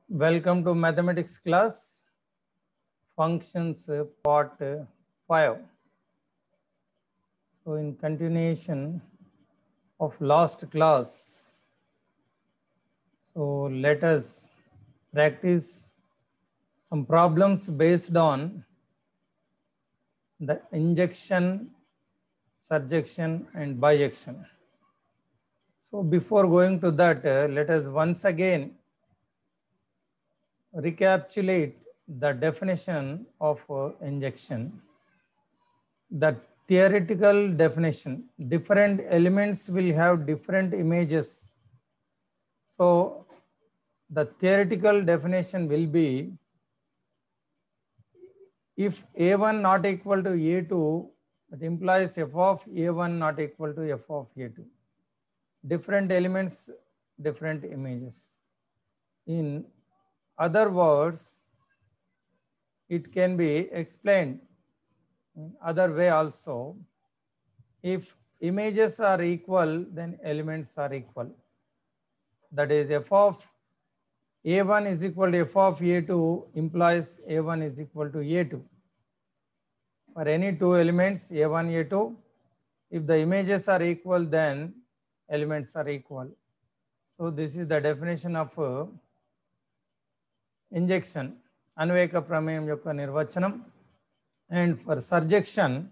Welcome to mathematics class, functions part 5. So in continuation of last class, so let us practice some problems based on the injection, surjection and bijection. So before going to that, let us once again recapitulate the definition of injection. The theoretical definition, different elements will have different images. So the theoretical definition will be, if A1 not equal to A2, that implies f of A1 not equal to f of A2. Different elements, different images. In other words, it can be explained in other way also. If images are equal, then elements are equal. That is, f of A1 is equal to f of A2 implies A1 is equal to A2. For any two elements, A1, A2, if the images are equal, then elements are equal. So this is the definition of injection, Anveka Prameyam yokka nirvachanam. And for surjection,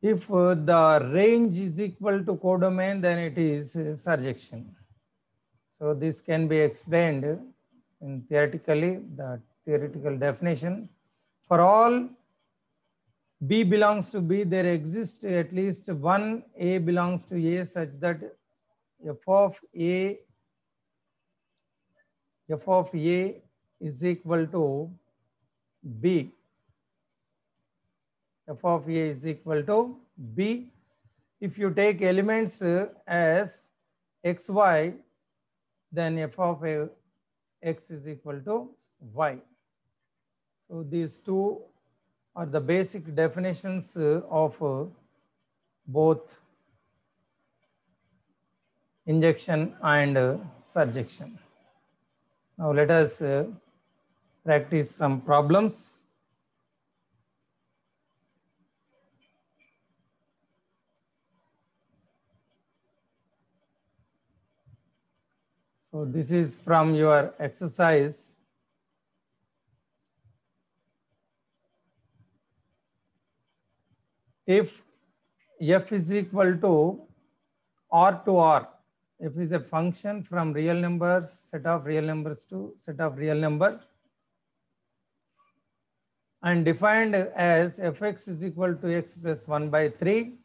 if the range is equal to codomain, then it is surjection. So this can be explained in theoretically, the theoretical definition. For all B belongs to B, there exists at least one A belongs to A such that f of A is equal to B. F of A is equal to B. If you take elements as xy, then f of x is equal to y. So these two are the basic definitions of both injection and surjection. Now let us practice some problems. So this is from your exercise. If f is equal to R to R, f is a function from real numbers, set of real numbers to set of real numbers, and defined as fx is equal to x plus 1 by 3.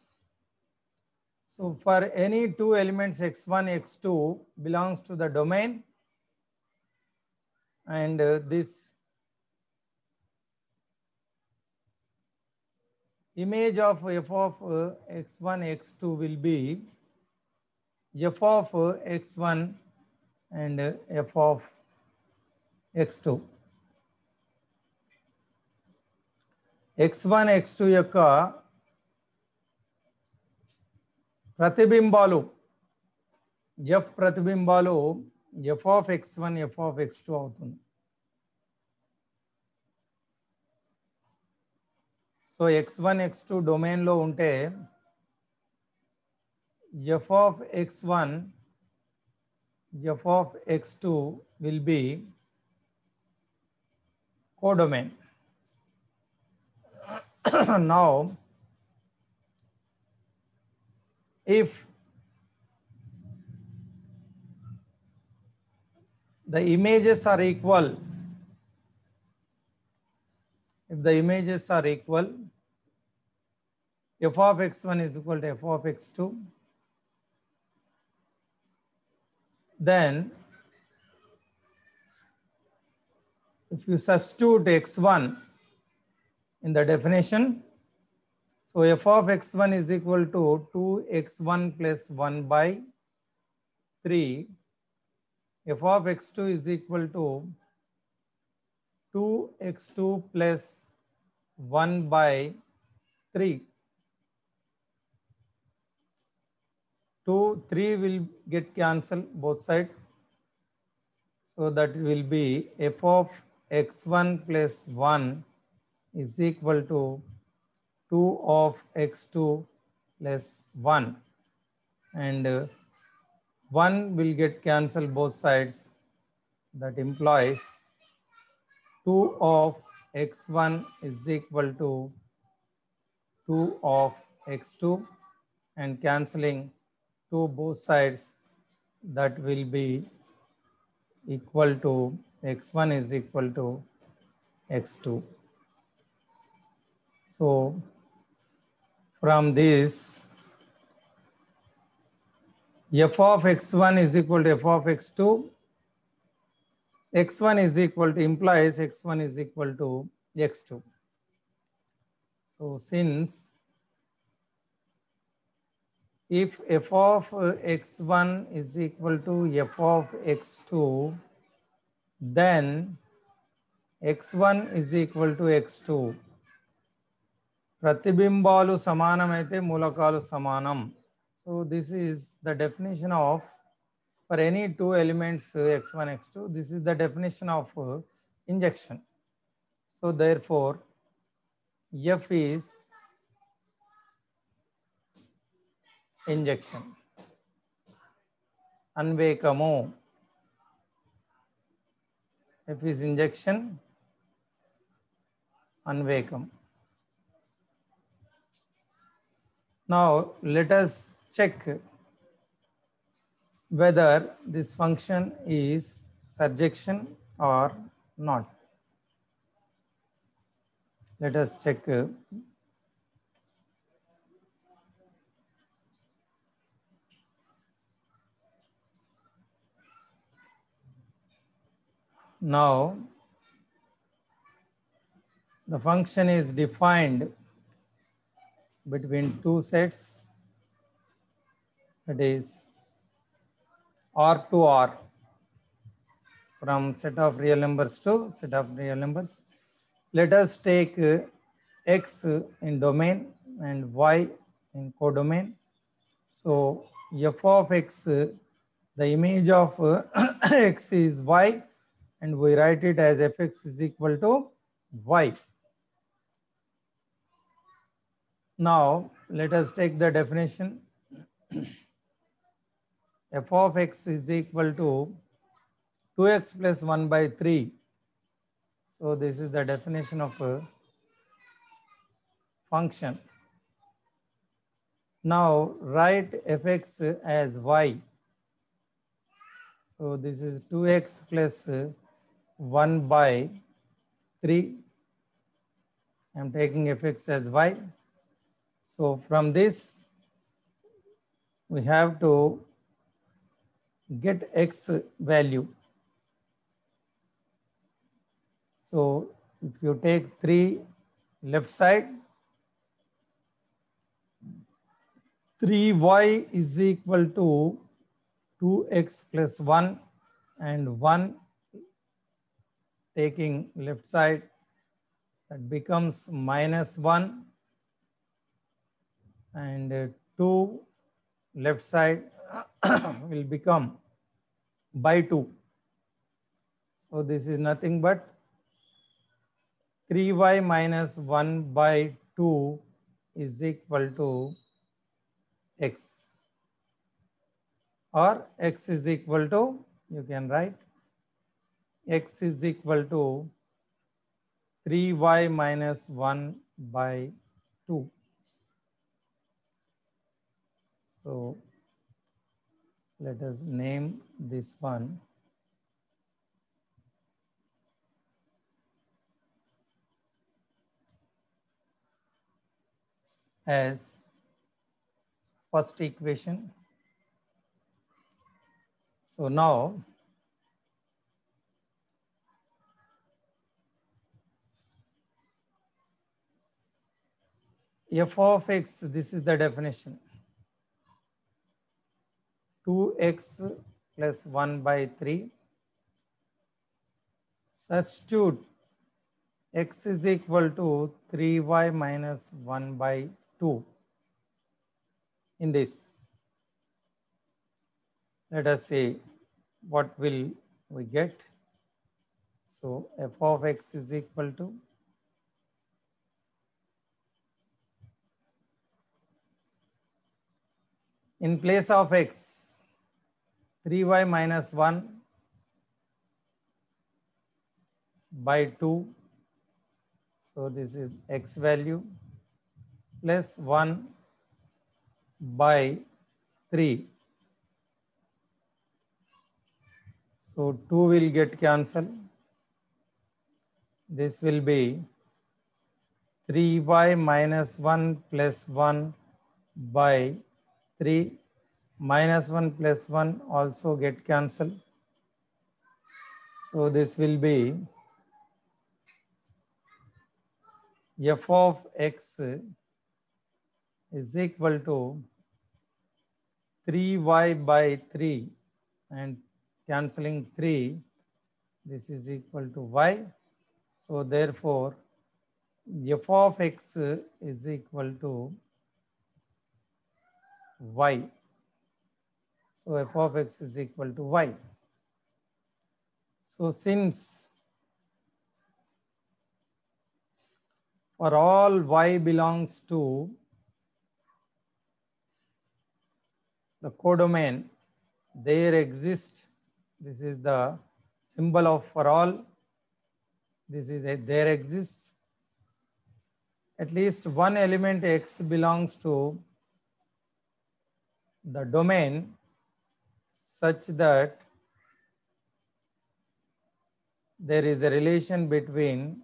So for any two elements x1, x2 belongs to the domain, and this image of f of x1, x2 will be f of x1 and f of x2. x1, x2 యొక్క ప్రతిబింబాలు f ప్రతిబింబాలు f of x1, f of x2 అవుతుంది. So x1, x2 డొమైన్లో ఉంటే f of x1, f of x2 will be codomain. Now, if the images are equal, f of x1 is equal to f of x2, then if you substitute x1 in the definition, so f of x1 is equal to 2x1 plus 1 by 3. F of x2 is equal to 2x2 plus 1 by 3. 2, 3 will get cancelled both sides. So that will be f of x1 plus 1 is equal to 2 of x2 plus 1, and 1 will get cancelled both sides. That implies 2 of x1 is equal to 2 of x2, and cancelling 2 both sides, that will be equal to x1 is equal to x2. So from this, f of x1 is equal to f of x2, x1 is equal to, implies x1 is equal to x2. So since if f of x1 is equal to f of x2, then x1 is equal to x2. ప్రతిబింబాలు సమానమైతే మూలకాలు సమానం. So this is the definition of, for any two elements x1, x2, this is the definition of injection. So therefore, F is injection. Anvekamu. F is injection. Anvekam. Now let us check whether this function is surjection or not. Let us check. Now the function is defined between two sets, that is R to R, from set of real numbers to set of real numbers. Let us take x in domain and y in codomain. So f of x, the image of x is y, and we write it as fx is equal to y. Now let us take the definition. F of x is equal to 2x plus 1 by 3. So this is the definition of a function. Now write fx as y. So this is 2x plus 1 by 3. I am taking fx as y. So from this, we have to get x value. So if you take 3 left side, 3y is equal to 2x plus 1, and 1 taking left side, that becomes minus 1, and 2 left side will become by 2. So this is nothing but 3y minus 1 by 2 is equal to x, or x is equal to, you can write x is equal to 3y minus 1 by 2. So let us name this one as first equation. So now f of x, this is the definition. 2x plus 1 by 3. Substitute x is equal to 3y minus 1 by 2 in this. Let us see what will we get. So f of x is equal to in place of x 3y minus 1 by 2. So this is x value plus 1 by 3. So 2 will get cancelled. This will be 3y minus 1 plus 1 by 3. Minus 1 plus 1 also get cancelled. So this will be f of x is equal to 3y by 3 and cancelling 3, this is equal to y. So therefore f of x is equal to y. So f of x is equal to y. So since for all y belongs to the codomain, there exists, this is the symbol of for all, this is a there exists at least one element x belongs to the domain such that there is a relation between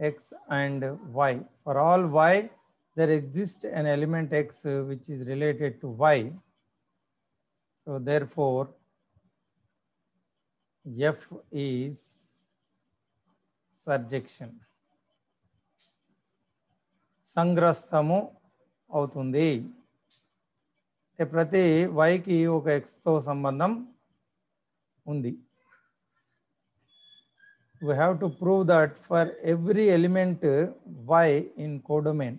x and y. For all y, there exists an element x which is related to y. So therefore, f is surjection. సంగ్రస్తము అవుతుంది. ప్రతి వైకి ఒక ఎక్స్తో సంబంధం ఉంది. We have to prove that for every element y in codomain,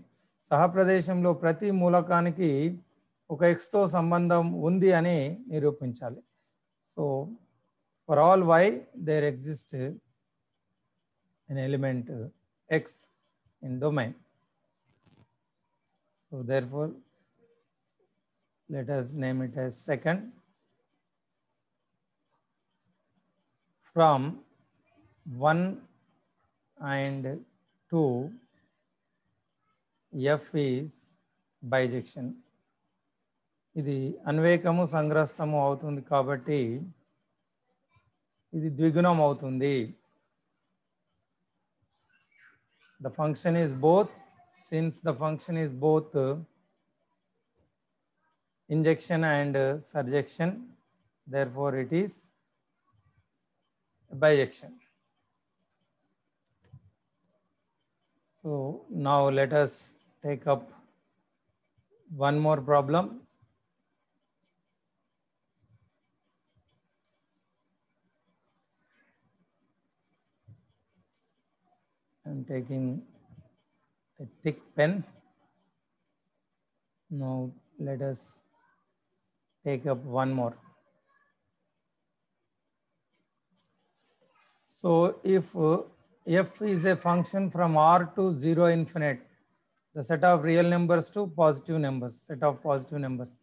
సహప్రదేశంలో ప్రతి మూలకానికి ఒక ఎక్స్తో సంబంధం ఉంది అని నిరూపించాలి. So for all y, there exists an element x in domain. So therefore, let us name it as second. From 1 and 2, f is bijection. ఇది అన్వేకము సంగ్రస్తము అవుతుంది కాబట్టి ఇది ద్విగుణం అవుతుంది. The function is both, since the function is both injection and surjection, therefore it is a bijection. So now let us take up one more problem. I'm taking a thick pen. Now let us take up one more. So if f is a function from R to 0 infinite, the set of real numbers to positive numbers, set of positive numbers.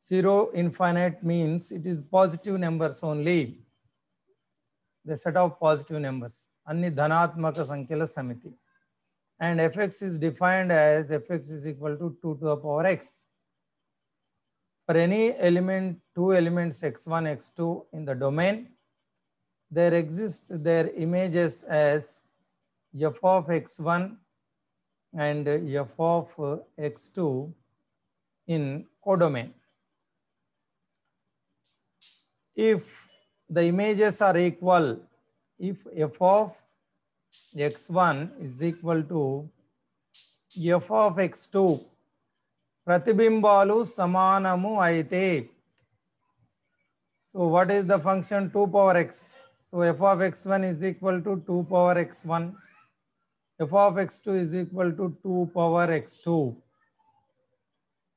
0 infinite means it is positive numbers only, the set of positive numbers, అన్ని ధనాత్మక సంఖ్యల సమితి. And fx is defined as fx is equal to 2 to the power x. For any element, two elements x1, x2 in the domain, there exists their images as f of x1 and f of x2 in codomain. If the images are equal, if f of x1 is equal to f of x2, ప్రతిబింబాలు సమానము అయితే, so what is the function 2 power x? So f of x1 is equal to 2 power x1, f of x2 is equal to 2 power x2.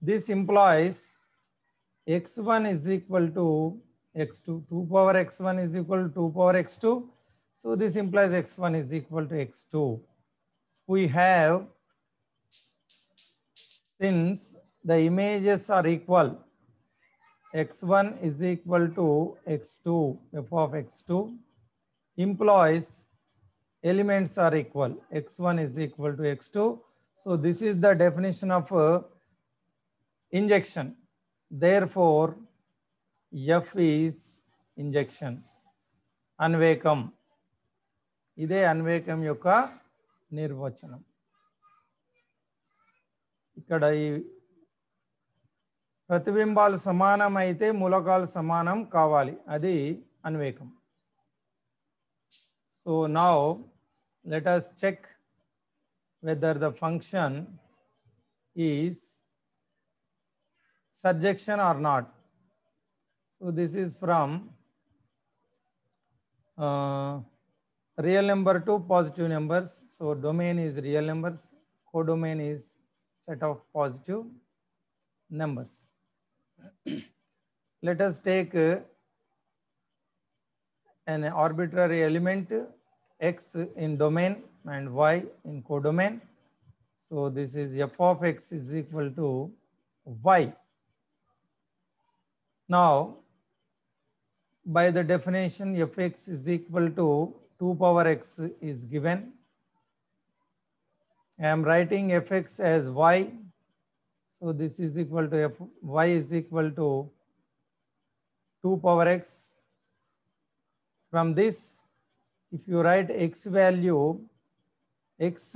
This implies x1 is equal to x2. 2 power x1 is equal to 2 power x2. So this implies x1 is equal to x2. So we have, since the images are equal, x1 is equal to x2, f of x2 implies elements are equal, x1 is equal to x2. So this is the definition of injection. Therefore, F is injection. అన్వేకం, ఇదే అన్వేకం యొక్క నిర్వచనం. ఇక్కడ ఈ ప్రతిబింబాలు సమానం అయితే మూలకాలు సమానం కావాలి, అది అన్వేకం. So now let us check whether the function is surjection or not. So this is from real number to positive numbers. So domain is real numbers, codomain is set of positive numbers. Let us take an arbitrary element x in domain and y in codomain. So this is f of x is equal to y. Now by the definition, fx is equal to 2 power x is given. I am writing fx as y. So this is equal to y is equal to 2 power x. From this, if you write x value, x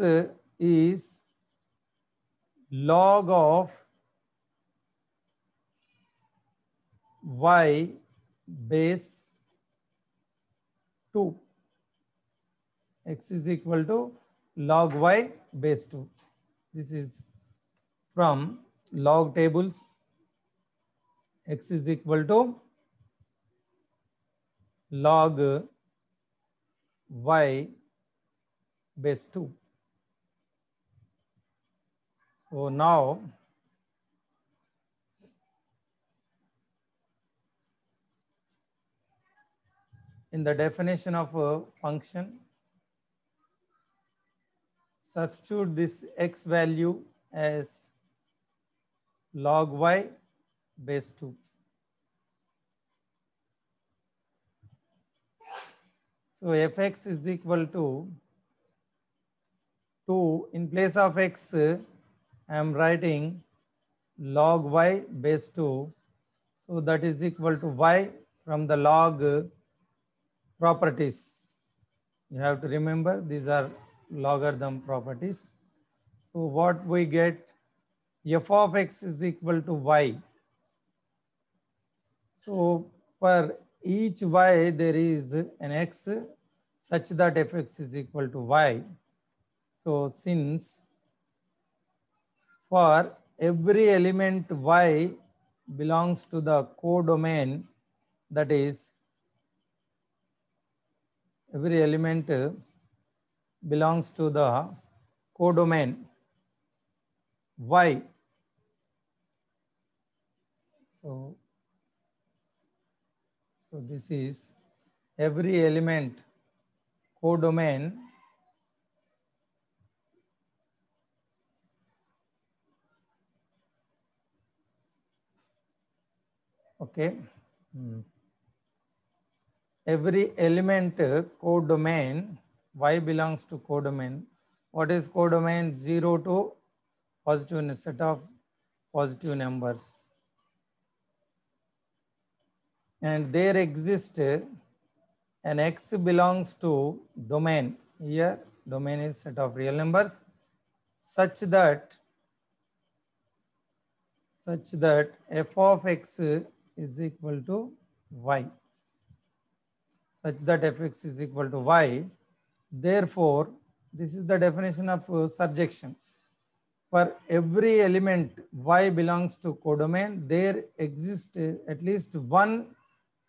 is log of y base 2. X is equal to log y base 2. This is from log tables. X is equal to log y base 2. So now in the definition of a function, substitute this x value as log y base 2. So fx is equal to 2. In place of x, I am writing log y base 2. So that is equal to y from the log properties. You have to remember these are logarithm properties. So what we get, f of x is equal to y. So for each y there is an x such that fx is equal to y. So since for every element y belongs to the codomain, that is every element belongs to the codomain y. So this is every element codomain okay. Every element codomain y belongs to codomain. What is codomain? 0 to positive, set of positive numbers. And there exists an x belongs to domain. Here domain is set of real numbers such that f of x is equal to y. Such that fx is equal to y. Therefore, this is the definition of surjection. For every element y belongs to codomain, there exists at least one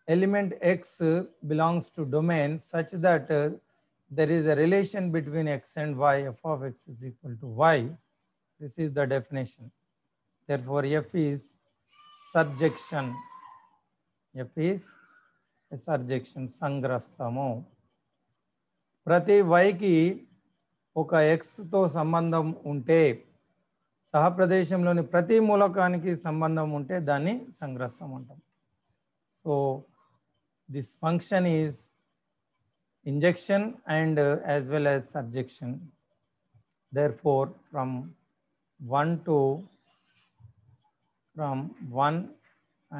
element x belongs to domain such that there is a relation between x and y. F of x is equal to y. This is the definition. Therefore, f is surjection. F is surjection సంగ్రస్తము. ప్రతి వైకి ఒక ఎక్స్తో సంబంధం ఉంటే, సహప్రదేశంలోని ప్రతి మూలకానికి సంబంధం ఉంటే దాన్ని సంగ్రస్తం అంటాం. So this function is injection and as well as surjection. Therefore from 1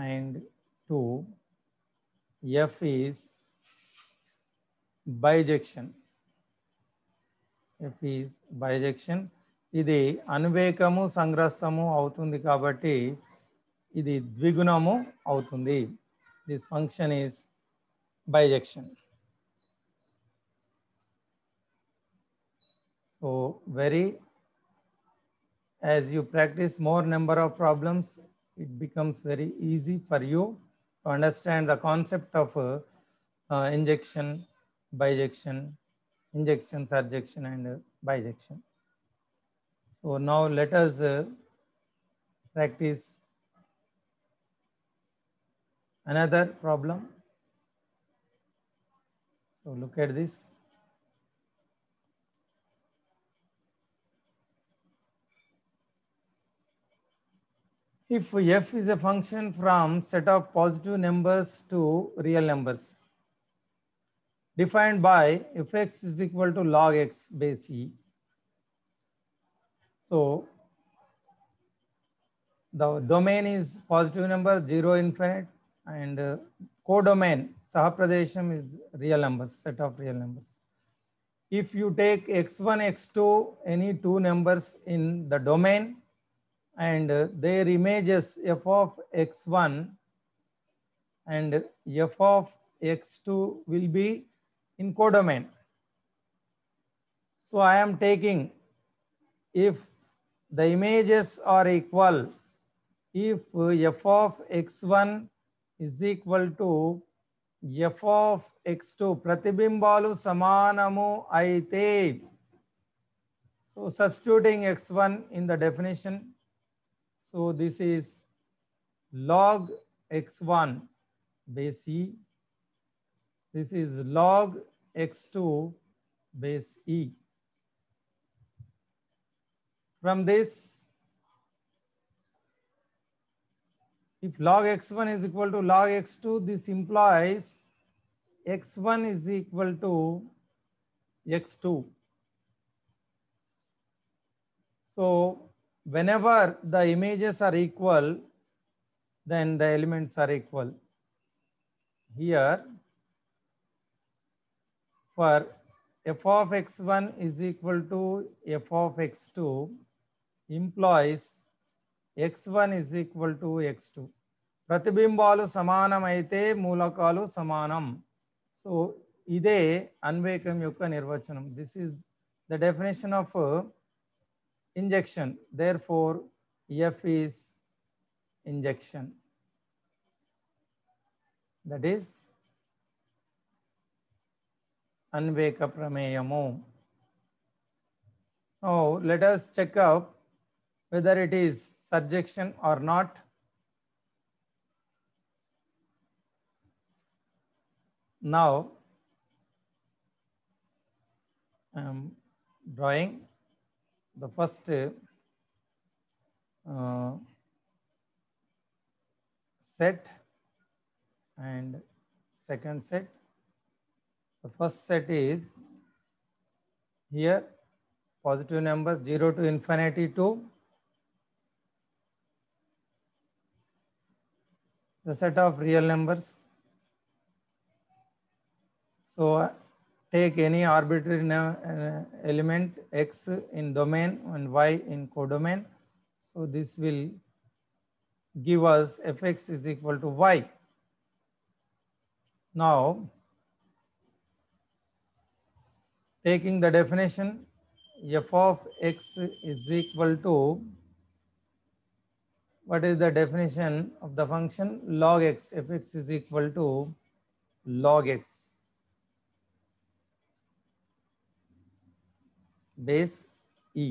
and 2 F is bijection. F is bijection. ఇది అన్వేకము సంగ్రస్తము అవుతుంది కాబట్టి ఇది ద్విగుణము అవుతుంది. This function is bijection. So as you practice more number of problems, it becomes very easy for you to understand the concept of injection, bijection, injection, surjection and bijection. So now let us practice another problem. So look at this. If f is a function from set of positive numbers to real numbers defined by fx is equal to log x base e. So the domain is positive number 0 infinite and codomain Sahapradesham is real numbers, set of real numbers. If you take x1, x2, any two numbers in the domain and their images f of x1 and f of x2 will be in codomain. So I am taking, if the images are equal, if f of x1 is equal to f of x2, pratibimbalu samanamu aite. So substituting x1 in the definition, so this is log x1 base e. This is log x2 base e. From this, if log x1 is equal to log x2, this implies x1 is equal to x2. So whenever the images are equal, then the elements are equal. Here, for f of x1 is equal to f of x2 implies x1 is equal to x2. ప్రతిబింబాలు సమానమైతే మూలకాలు సమానం. So ఇదే అన్వేకం యొక్క నిర్వచనం. This is the definition of injection. Therefore f is injection. That is అన్వేక ప్రమేయము. Now let us check out whether it is surjection or not. Now I am drawing the first set and second set. The first set is here positive numbers 0 to infinity to the set of real numbers. So take any arbitrary element x in domain and y in codomain. So this will give us fx is equal to y. Now taking the definition, f of x is equal to, what is the definition of the function? Log x. Fx is equal to log x base e.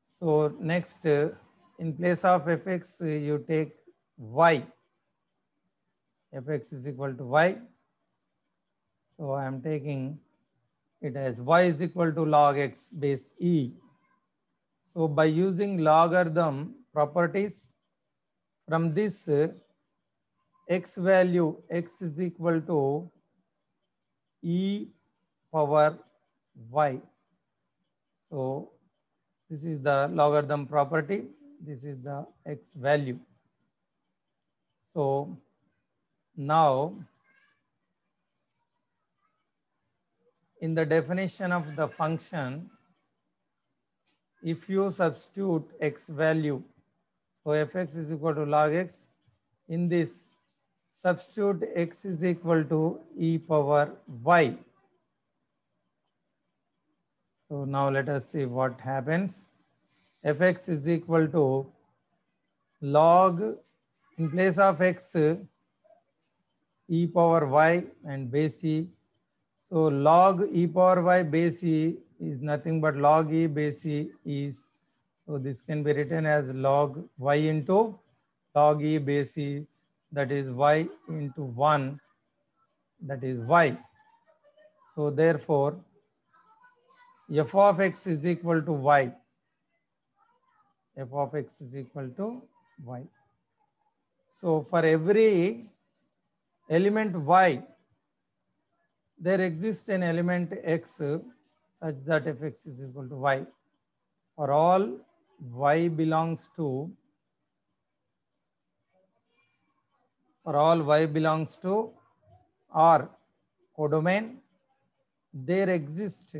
So next, in place of fx you take y. fx is equal to y. So I am taking it as y is equal to log x base e. So by using logarithm properties, from this x value, x is equal to e power y. So this is the logarithm property. This is the x value. So now in the definition of the function, if you substitute x value, so fx is equal to log x, in this substitute x is equal to e power y. So now let us see what happens. Fx is equal to log, in place of x, e power y and base e. So log e power y base e is nothing but log e base e is, so this can be written as log y into log e base e, that is y into 1, that is y. So therefore f of x is equal to y. F of x is equal to y. So for every element y, there exists an element x such that fx is equal to y. For all y belongs to, R codomain, there exists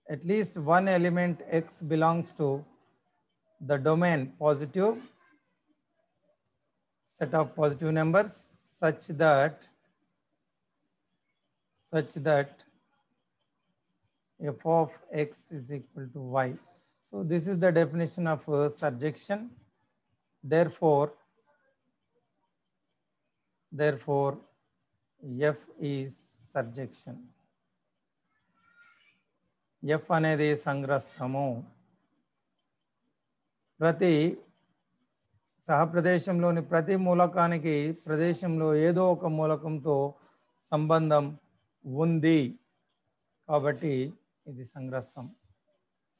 at least one element x belongs to the domain positive, set of positive numbers, such that f of x is equal to y. So this is the definition of surjection. Therefore f is surjection. f అనేది సంగ్రస్తము. ప్రతి సహప్రదేశంలోని ప్రతి మూలకానికి ప్రదేశంలో ఏదో ఒక మూలకంతో సంబంధం ఉంది కాబట్టి ఇది సంగ్రస్తం.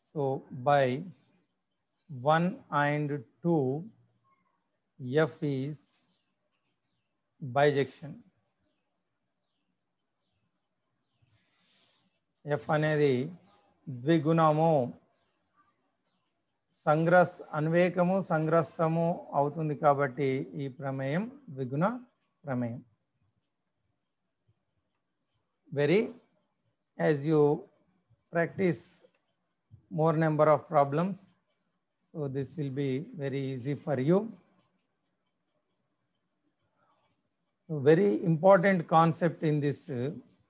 So by 1 and 2 f is bijection. f అనేది ద్విగుణము, అన్వేకము సంగ్రస్తము అవుతుంది కాబట్టి ఈ ప్రమేయం ద్విగుణ ప్రమేయం. As you practice more number of problems, so this will be very easy for you. So very important concept in this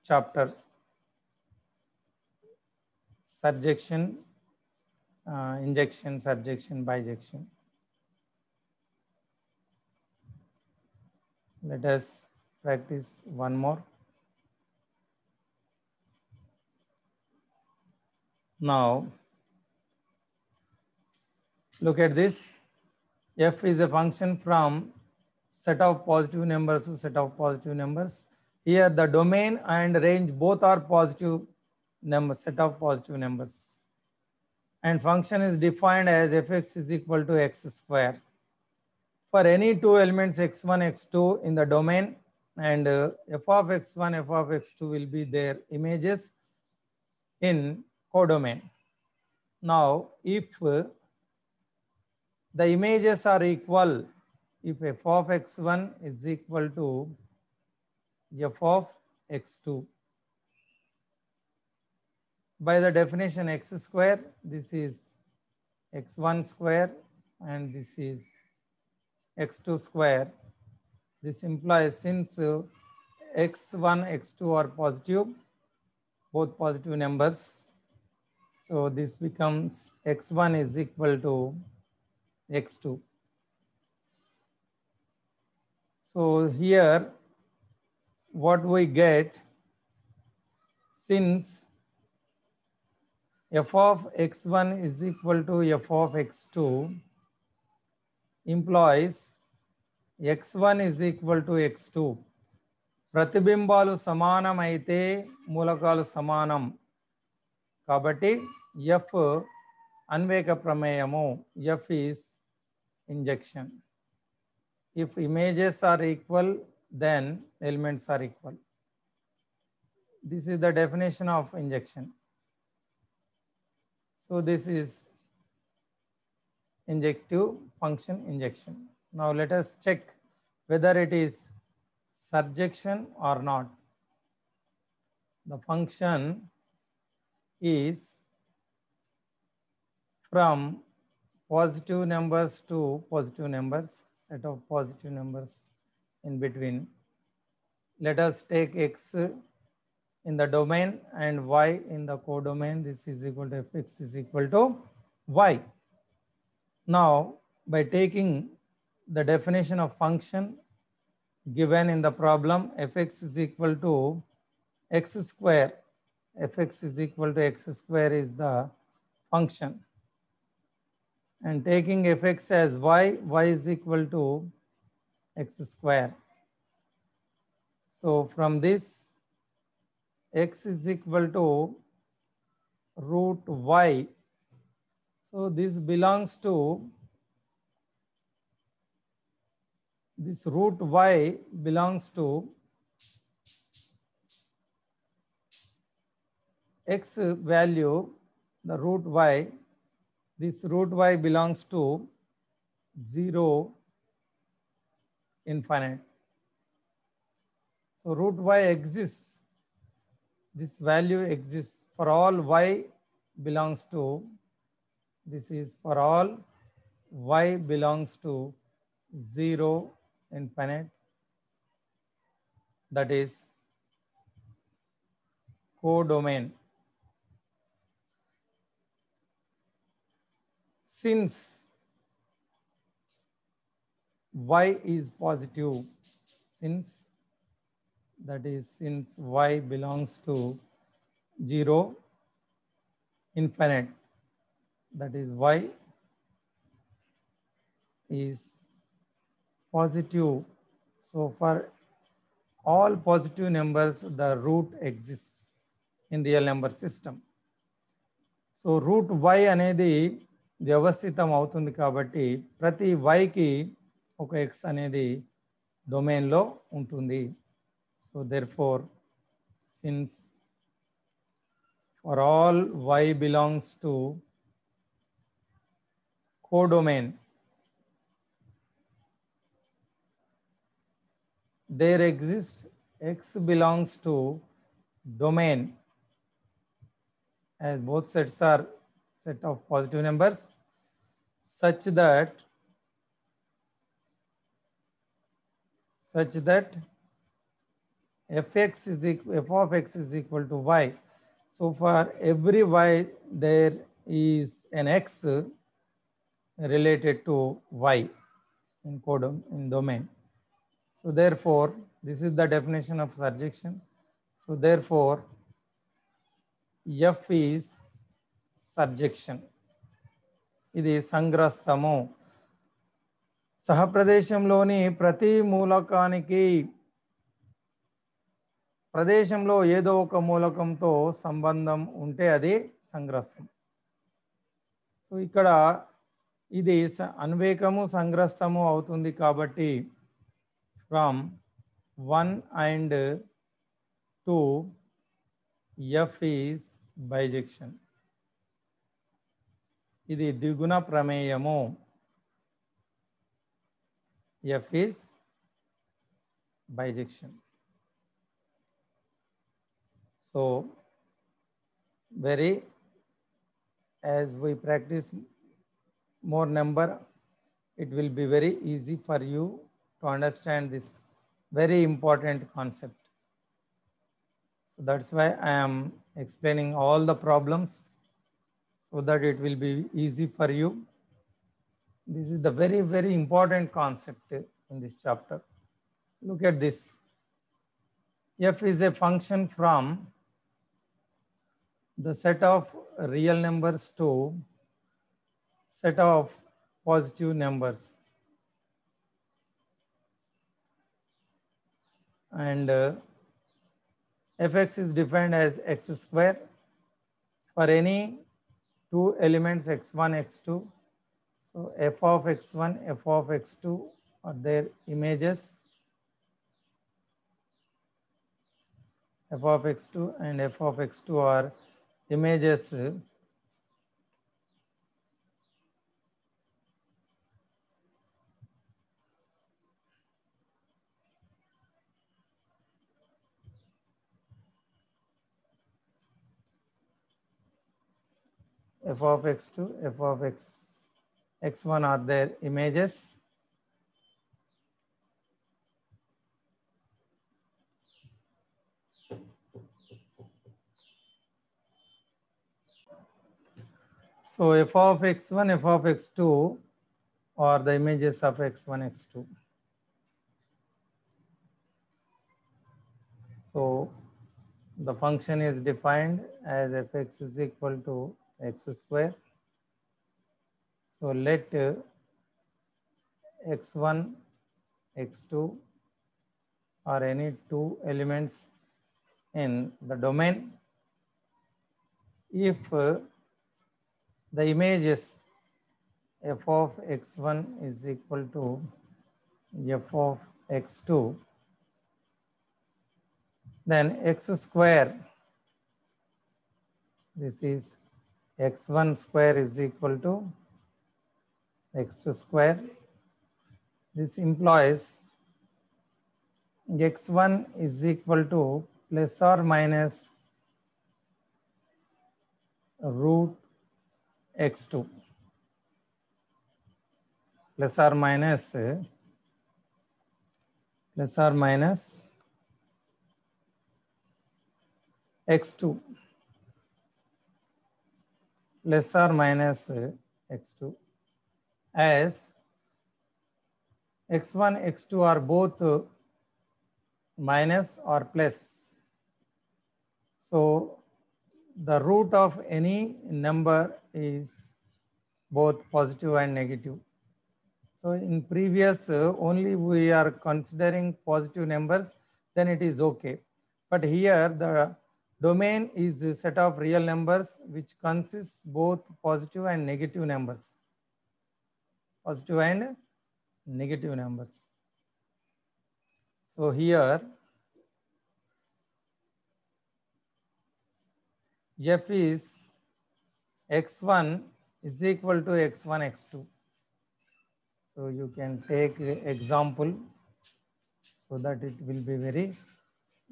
chapter, surjection, injection, surjection, bijection. Let us practice one more. Now look at this. F is a function from set of positive numbers to set of positive numbers. Here the domain and range both are positive numbers, set of positive numbers. And function is defined as fx is equal to x square. For any two elements x1, x2 in the domain, and f of x1, f of x2 will be their images in codomain. Now if the images are equal, if f of x1 is equal to f of x2, by the definition x square, this is x1 square and this is x2 square. This implies since x1, x2 are positive, both positive numbers, so this becomes x1 is equal to x2. So here what we get, since f of x1 is equal to f of x2 implies x1 is equal to x2. ప్రతిబింబాలు సమానం అయితే మూలకాలు సమానం కాబట్టి F అన్వేక ప్రమేయము. F is injection. If images are equal, then elements are equal. This is the definition of injection. So this is injective function injection. Now let us check whether it is surjection or not. The function is from positive numbers to positive numbers, set of positive numbers in between. Let us take x in the domain and y in the codomain. This is equal to fx is equal to y. Now, by taking the definition of function given in the problem, fx is equal to x square. Fx is equal to x square is the function. And taking fx as y, y is equal to x square. So from this, x is equal to root y. So this belongs to, this root y belongs to x value, the root y, this root y belongs to 0, infinite. So root y exists, this value exists for all y belongs to, this is for all y belongs to 0, infinite, that is codomain. Since y is positive, since y belongs to 0, infinite, that is y is positive. So for all positive numbers, the root exists in real number system. So root y అనేది వ్యవస్థితం అవుతుంది కాబట్టి ప్రతి yకి ఒక x అనేది డొమైన్లో ఉంటుంది. So therefore, since for all y belongs to codomain, there exists x belongs to domain as both sets are set of positive numbers such that f of x is equal to y. So for every y there is an x related to y in domain. So therefore, this is the definition of surjection. So therefore, F is surjection. ఇది సంగ్రస్తము. సహప్రదేశంలోని ప్రతి మూలకానికి ప్రదేశంలో ఏదో ఒక మూలకంతో సంబంధం ఉంటే అది సంగ్రస్తం. So ఇక్కడ ఇది అన్వేకము సంగ్రస్తము అవుతుంది కాబట్టి from 1 and 2 F is bijection. ఇది ద్విగుణ ప్రమేయము. F is bijection. So as we practice more number, it will be very easy for you to understand this very important concept. So that's why I am explaining all the problems so that it will be easy for you. This is the very, very important concept in this chapter. Look at this. F is a function from the set of real numbers to set of positive numbers. and fx is defined as x square for any two elements x1 x2. So f of x1 f of x2 are their images, f of x2 and f of x2 are images f of x2 f of x1 are their images. So f of x1 f of x2 are the images of x1 x2. So the function is defined as fx is equal to x square. So let x1 x2 or any two elements in the domain. If the images f of x1 is equal to f of x2, then x square, this is x1 square is equal to x2 square. This implies x1 is equal to plus or minus root x2 plus or minus x2 plus or minus x2, as x1 x2 are both minus or plus. So the root of any number is both positive and negative. So in previous only we are considering positive numbers, then it is okay. But here the domain is a set of real numbers which consists both positive and negative numbers. Positive and negative numbers. So here f is x1 is equal to x1 x2. So you can take example so that it will be very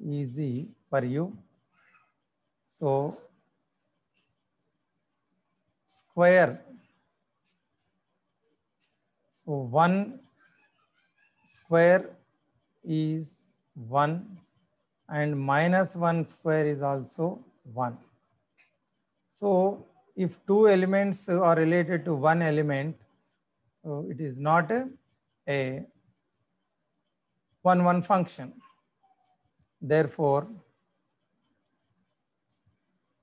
easy for you. So square, so 1 square is 1 and minus 1 square is also 1. So if two elements are related to one element, so it is not a 1-1 function. Therefore,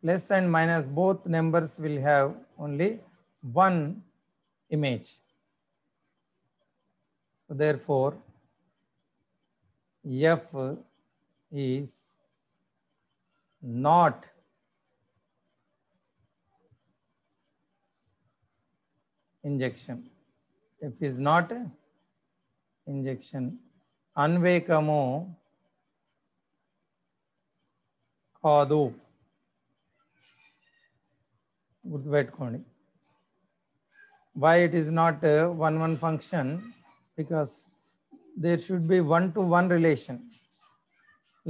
plus and minus both numbers will have only one image. So therefore, f is not injection. F is not injection. అన్వేకము కాదు, గుర్తుపెట్టుకోండి. Why it is not a 1-1 function? Because there should be 1-to-1 relation.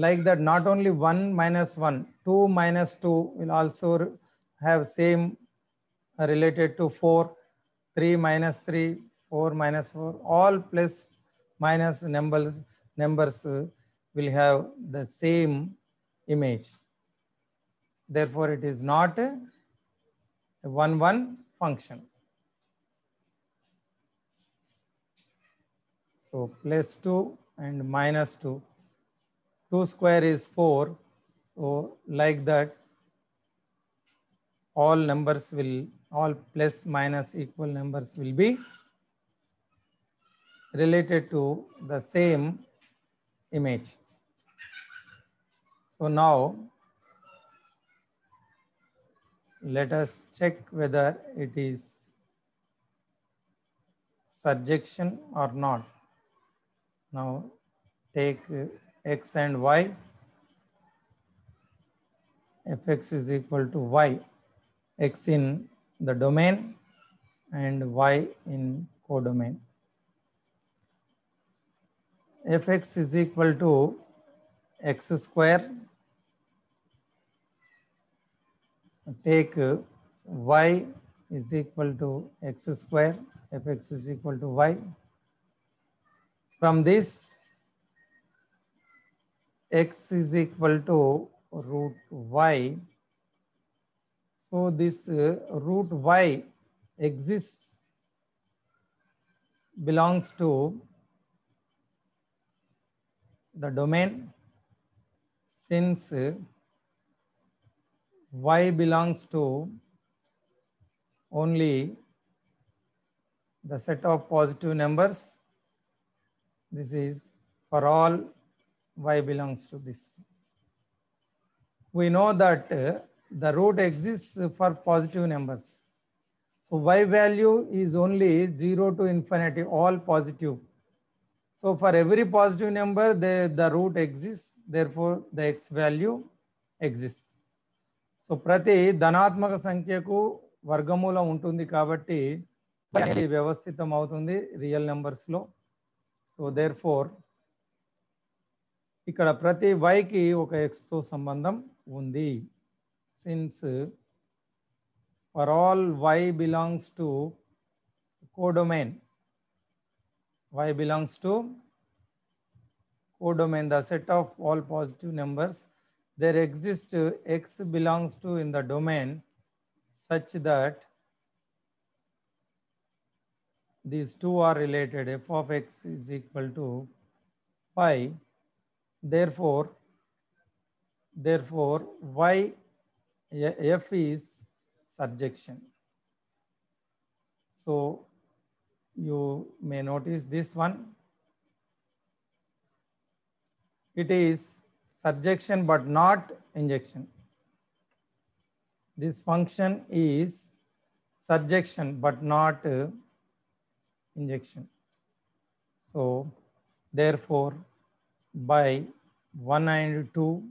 Like that, not only 1 minus 1, 2 minus 2 will also have same related to 4, 3 minus 3, 4 minus 4, all plus minus numbers will have the same image. Therefore, it is not a 1-1 function. So plus 2 and minus 2. 2 square is 4. So like that, all numbers will, all plus minus equal numbers will be related to the same image. So now let us check whether it is surjection or not. Now take x and y. Fx is equal to y, x in the domain and y in codomain. Fx is equal to x square. Take y is equal to x square. Fx is equal to y. From this, x is equal to root y. So this root y exists, belongs to the domain. Since y belongs to only the set of positive numbers, this is for all y belongs to this. We know that the root exists for positive numbers. So y value is only 0 to infinity, all positive. So for every positive number, the root exists, therefore the x value exists. So ప్రతి ధనాత్మక సంఖ్యకు వర్గమూలం ఉంటుంది కాబట్టి ఇది వ్యవస్థితం అవుతుంది real నెంబర్స్లో. సో దేర్ ఫోర్ ఇక్కడ ప్రతి వైకి ఒక ఎక్స్తో సంబంధం ఉంది. Since for all y belongs to codomain, y belongs to codomain, the set of all positive numbers, there exists x belongs to in the domain such that these two are related. F of x is equal to y. Therefore y f is surjection. So you may notice this one. It is surjection but not injection. This function is surjection but not injection. So therefore by 1 and 2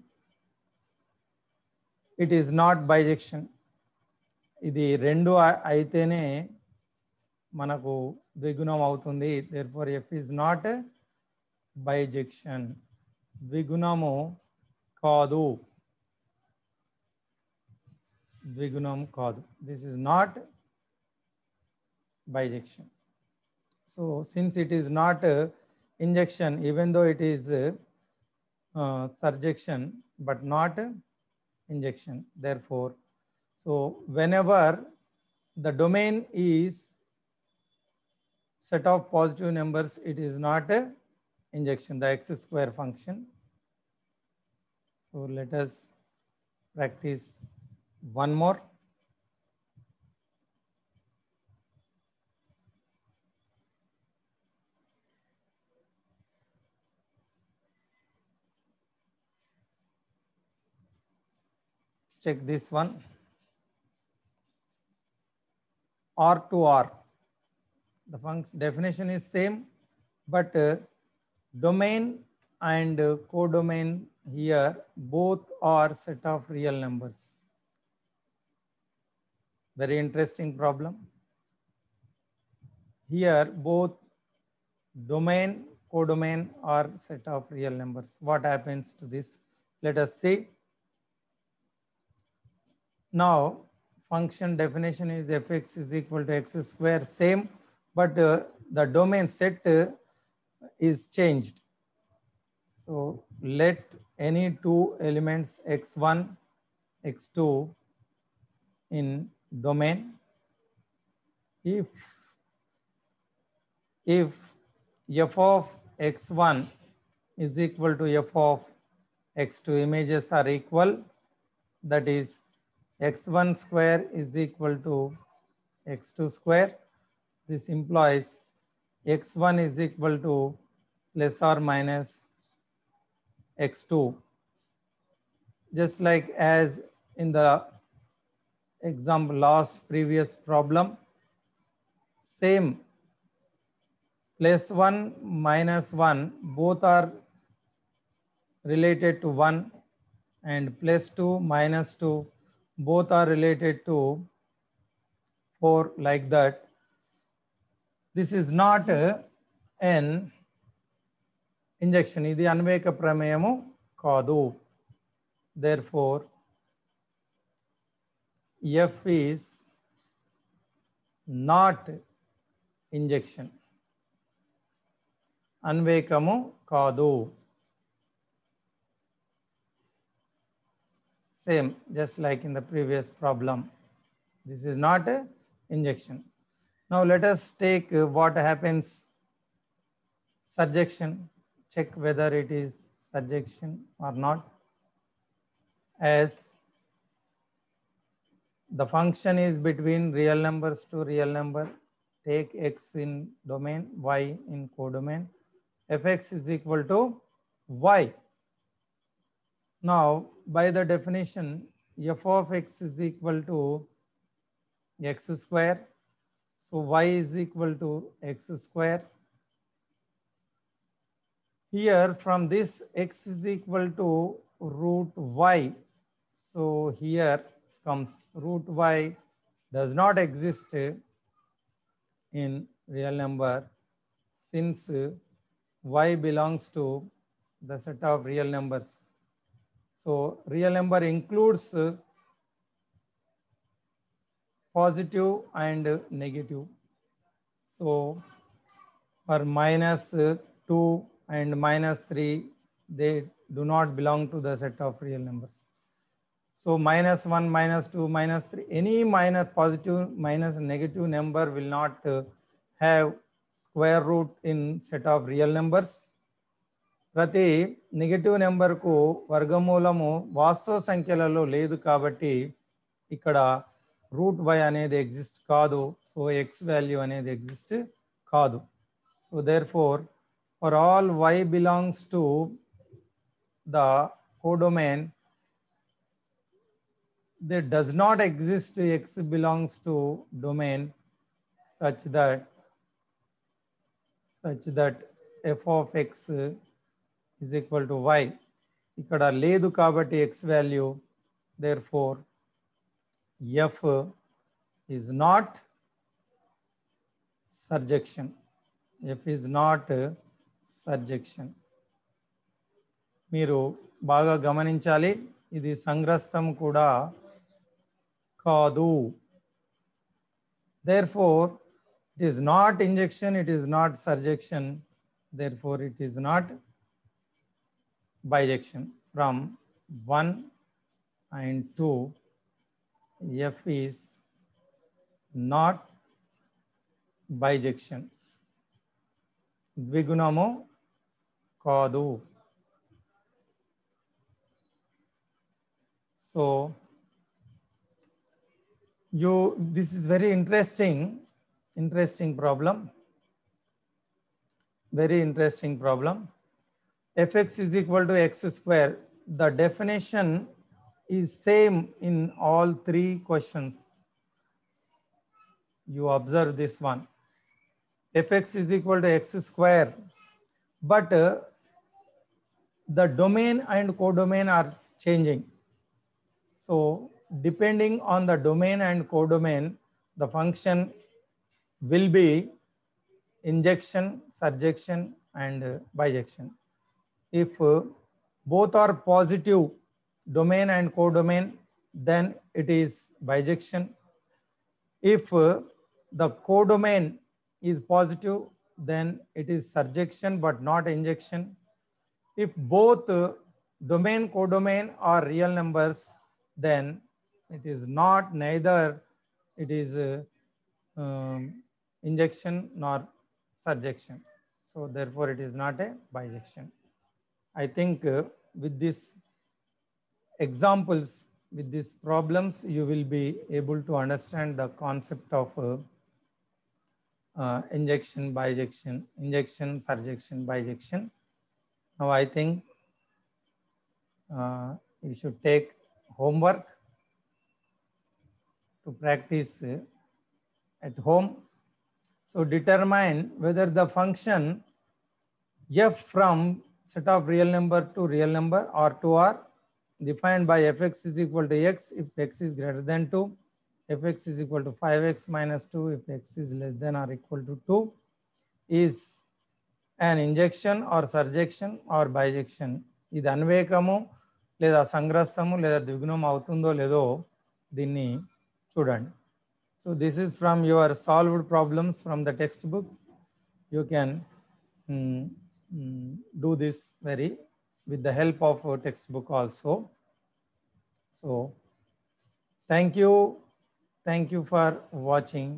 it is not bijection. ఇది రెండు అయితేనే మనకు ద్విగుణం అవుతుంది. therefore f is not bijection. ద్విగుణము కాదు, ద్విగుణం కాదు. This is not bijection. So since it is not injection, even though it is surjection but not injection, therefore so whenever the domain is set of positive numbers, it is not a injection, the x square function. So let us practice one more. Check this one. R to R. The function definition is same, but domain and codomain here both are set of real numbers. Very interesting problem. Here both domain, codomain are set of real numbers. What happens to this? Let us see. Now function definition is fx is equal to x square, same, but the domain set is changed. So let any two elements x1, x2 in domain. If f of x1 is equal to f of x2, images are equal, that is x1 square is equal to x2 square. This implies x1 is equal to plus or minus x2. just like as in the example last previous problem, same +1 -1 both are related to 1 and +2 -2 both are related to 4, like that. This is not an injection. ఇది అన్వేక ప్రమేయము కాదు. Therefore, F is not injection. అన్వేకము కాదు. Same, just like in the previous problem. This is not a injection. Now let us take what happens surjection. Check whether it is surjection or not. As the function is between real numbers to real number, take x in domain, y in codomain. Fx is equal to y. Now, by the definition, f of x is equal to x square. So, y is equal to x square. Here, from this x is equal to root y. So, here comes root y does not exist in real number since y belongs to the set of real numbers. So, real number includes positive and negative. So, for -2 and -3, they do not belong to the set of real numbers. So, -1, -2, -3, any minus positive minus negative number will not have square root in set of real numbers. ప్రతి negative నెంబర్కు వర్గమూలము వాస్తవ సంఖ్యలలో లేదు కాబట్టి ఇక్కడ root y అనేది exist కాదు. సో ఎక్స్ వాల్యూ అనేది ఎగ్జిస్ట్ కాదు. So therefore all y belongs to the codomain, there does not exist x belongs to domain such that f of x is equal to y. ఇక్కడ లేదు కాబట్టి x value, therefore f is not surjection. F is not surjection. మీరు బాగా గమనించాలి, ఇది సంగ్రస్తం కూడా కాదు. Therefore, it is not injection, it is not surjection, therefore it is not bijection. From 1 and 2, F is not bijection. ద్విగుణము కాదు. So, this is very interesting problem. Very interesting problem. Fx is equal to x square. The definition is same in all three questions. You observe this one. Fx is equal to x square, but the domain and codomain are changing. So, depending on the domain and codomain, the function will be injection, surjection, and bijection. If both are positive, domain and codomain, then it is bijection. If the codomain is positive, then it is surjection but not injection. If both domain codomain are real numbers, then it is not neither it is injection nor surjection. So therefore it is not a bijection. I think with these examples, with these problems, you will be able to understand the concept of injection, bijection, injection, surjection, bijection. Now I think you should take homework to practice at home. So determine whether the function f from set of real number to real number or 2 are defined by fx is equal to x if x is greater than 2, fx is equal to 5x minus 2 if x is less than or equal to 2, is an injection or surjection or bijection. ఇది అన్వేకము లేదా సంగ్రస్తము లేదా ద్విగుణం అవుతుందో లేదో దీన్ని చూడండి. So this is from your solved problems from the textbook. You can do this with the help of a textbook also. So thank you for watching.